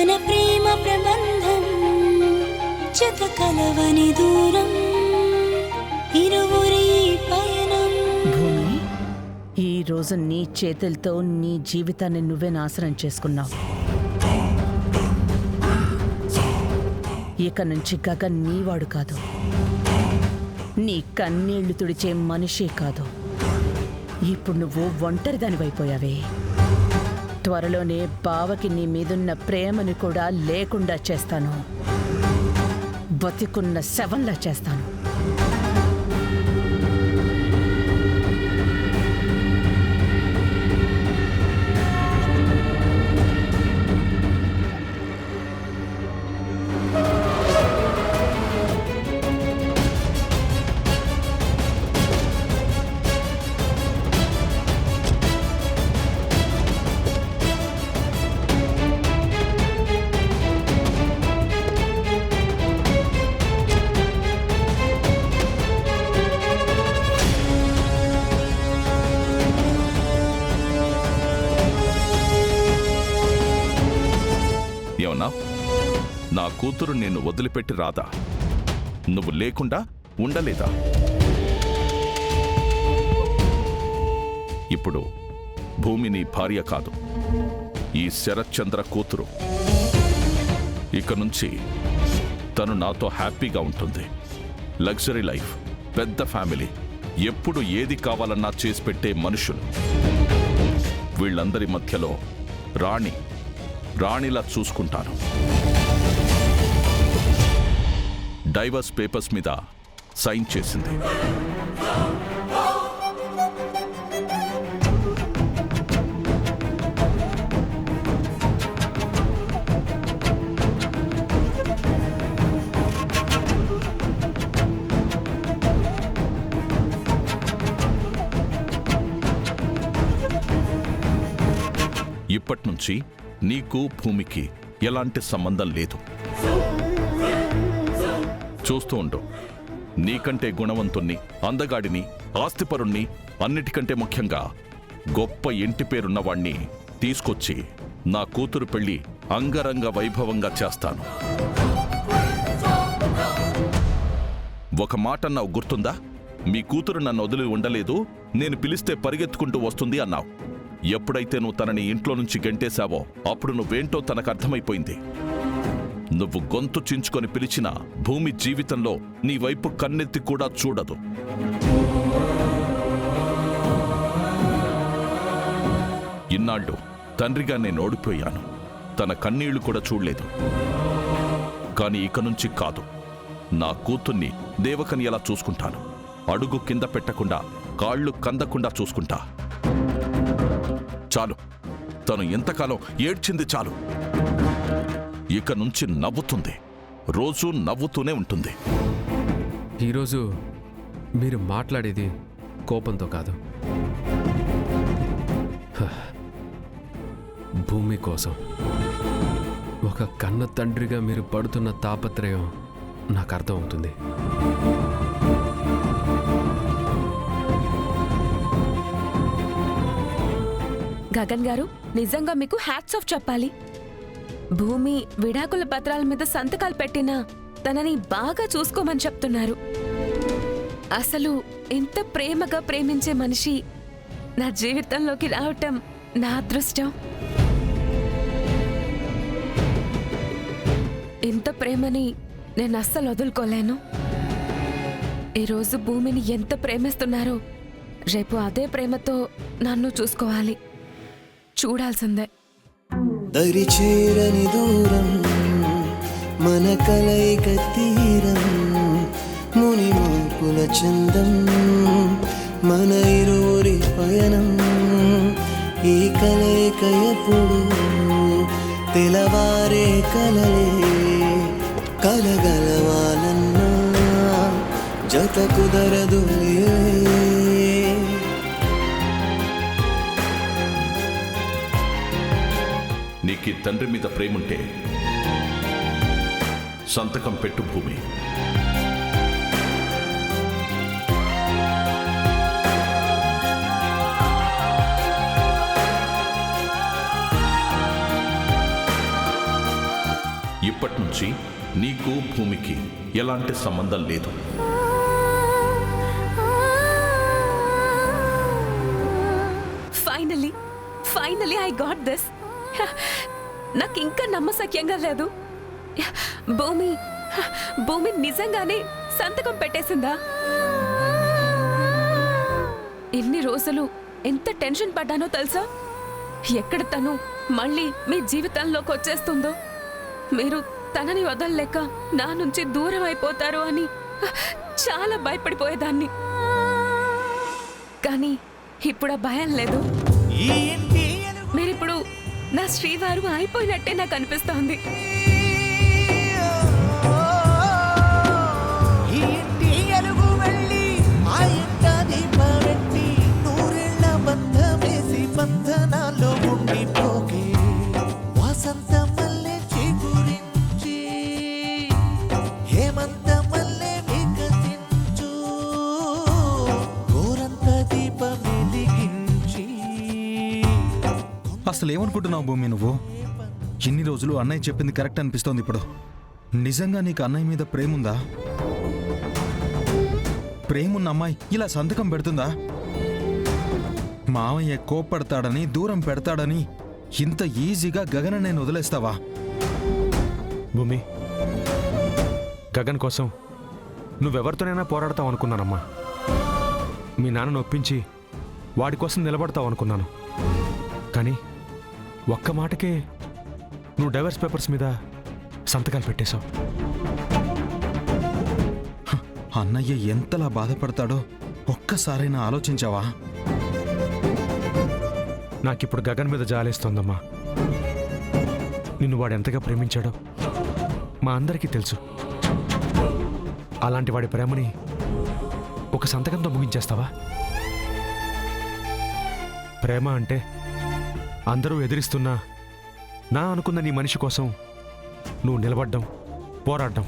మన ప్రేమ ప్రబంధం జత కలవని దూరం ఇరువురి పయనం. భూమి, ఈ రోజు నీ చేతులతో నీ జీవితాన్ని నువ్వే నాశనం చేసుకున్నావు. ఇక నుంచి గగన్ నీవాడు కాదు, నీ కన్నీళ్లు తుడిచే మనిషి కాదు. ఇప్పుడు నువ్వు ఒంటరిదానివైపోయావే. త్వరలోనే బావకి నీ మీదున్న ప్రేమని కూడా లేకుండా చేస్తాను. బతికున్న శవంలా చేస్తాను. ఏమన్నా? నా కూతురు నిన్ను వదిలిపెట్టి రాదా? నువ్వు లేకుండా ఉండలేదా? ఇప్పుడు భూమి నీ భార్య కాదు, ఈ శరత్చంద్ర కూతురు. ఇక నుంచి తను నాతో హ్యాపీగా ఉంటుంది. లగ్జరీ లైఫ్, పెద్ద ఫ్యామిలీ, ఎప్పుడు ఏది కావాలన్నా చేసి పెట్టే మనుషులు. వీళ్ళందరి మధ్యలో రాణిలా చూసుకుంటాను. డైవర్స్ పేపర్స్ మీద సైన్ చేసింది. ఇప్పట్నుంచి నీకు భూమికి ఎలాంటి సంబంధం లేదు. చూస్తూ ఉండు. నీకంటే గుణవంతుణ్ణి, అందగాడిని, ఆస్తిపరుణ్ణి, అన్నిటికంటే ముఖ్యంగా గొప్ప ఇంటి పేరున్నవాణ్ణి తీసుకొచ్చి నా కూతురు పెళ్లి అంగరంగ వైభవంగా చేస్తాను. ఒక మాట అన్నావు గుర్తుందా? మీ కూతురు నన్ను వదిలి ఉండలేదు, నేను పిలిస్తే పరిగెత్తుకుంటూ వస్తుంది అన్నావు. ఎప్పుడైతే నువ్వు తనని ఇంట్లో నుంచి గెంటేశావో అప్పుడు నువ్వేంటో తనకు అర్థమైపోయింది. నువ్వు గొంతు చించుకొని పిలిచిన భూమి జీవితంలో నీ వైపు కన్నెత్తి కూడా చూడదు. ఇన్నాళ్ళు తండ్రిగా నేను ఓడిపోయాను. తన కన్నీళ్లు కూడా చూడలేదు. కాని ఇక నుంచి కాదు. నా కూతుర్ని దేవకని ఎలా చూసుకుంటాను? అడుగు కింద పెట్టకుండా, కాళ్ళు కందకుండా చూసుకుంటా. చాలు, తను ఎంతకాలం ఏడ్చింది చాలు. ఇక నుంచి నవ్వుతుంది, రోజూ నవ్వుతూనే ఉంటుంది. ఈరోజు మీరు మాట్లాడేది కోపంతో కాదు, భూమి కోసం. ఒక కన్న తండ్రిగా మీరు పడుతున్న తాపత్రయం నాకు అర్థమవుతుంది. గగన్ గారు, నిజంగా మీకు హ్యాట్స్ ఆఫ్ చెప్పాలి. భూమి విడాకుల పత్రాల మీద సంతకాలు పెట్టినా తనని బాగా చూసుకోమని చెప్తున్నారు. అసలు ఇంత ప్రేమగా ప్రేమించే మనిషి నా జీవితంలోకి రావటం నా అదృష్టం. ఇంత ప్రేమని నేను అస్సలు వదులుకోలేను. ఈరోజు భూమిని ఎంత ప్రేమిస్తున్నారో రేపు అదే ప్రేమతో నన్ను చూసుకోవాలి. చూడాల్సిందే. దరి చేరని దూరం మన కలయిక తీరం, ముని మూపుల చందం మన ఇరువురి పయనం. ఈ కలయిక ఎప్పుడు తెలవారే కలలే, కలగలవాలన్నా జత కుదరదు. నీకు తండ్రి మీద ప్రేముంటే సంతకం పెట్టు భూమి. ఇప్పటి నుంచి నీకు భూమికి ఎలాంటి సంబంధం లేదు. Finally I got this. నాకు ఇంకా నమ్మశక్యంగా లేదు. భూమి నిజంగానే సంతకం పెట్టేసిందా? ఎన్ని రోజులు ఎంత టెన్షన్ పడ్డానో తెలుసా? ఎక్కడ తను మళ్ళీ మీ జీవితంలోకి వచ్చేస్తుందో, మీరు తనని వదలలేక నా నుంచి దూరం అయిపోతారు అని చాలా భయపడిపోయేదాన్ని. కానీ ఇప్పుడు ఆ భయం లేదు. మీరిప్పుడు నా శ్రీవారు అయిపోయినట్టే నాకు అనిపిస్తోంది. అసలు ఏమనుకుంటున్నావు భూమి నువ్వు? ఇన్ని రోజులు అన్నయ్య చెప్పింది కరెక్ట్ అనిపిస్తోంది ఇప్పుడు. నిజంగా నీకు అన్నయ్య మీద ప్రేముందా? ప్రేమున్న అమ్మాయి ఇలా సంతకం పెడుతుందా? మావయ్య కోప్పడతాడని దూరం పెడతాడని ఇంత ఈజీగా గగన నేను వదిలేస్తావా? భూమి, గగన్ కోసం నువ్వెవరితోనైనా పోరాడతావు అనుకున్నానమ్మా. మీ నాన్నను ఒప్పించి వాడి కోసం నిలబడతావు అనుకున్నాను. కానీ ఒక్క మాటకే నువ్వు డైవర్స్ పేపర్స్ మీద సంతకాలు పెట్టేశావు. అన్నయ్య ఎంతలా బాధపడతాడో ఒక్కసారైనా ఆలోచించావా? నాకిప్పుడు గగన్ మీద జాలేస్తోందమ్మా. నిన్ను వాడు ఎంతగా ప్రేమించాడో మా అందరికీ తెలుసు. అలాంటి వాడి ప్రేమని ఒక సంతకంతో ముగించేస్తావా? ప్రేమ అంటే అందరూ ఎదిరిస్తున్నా నా అనుకున్న నీ మనిషి కోసం నువ్వు నిలబడ్డం, పోరాడడం.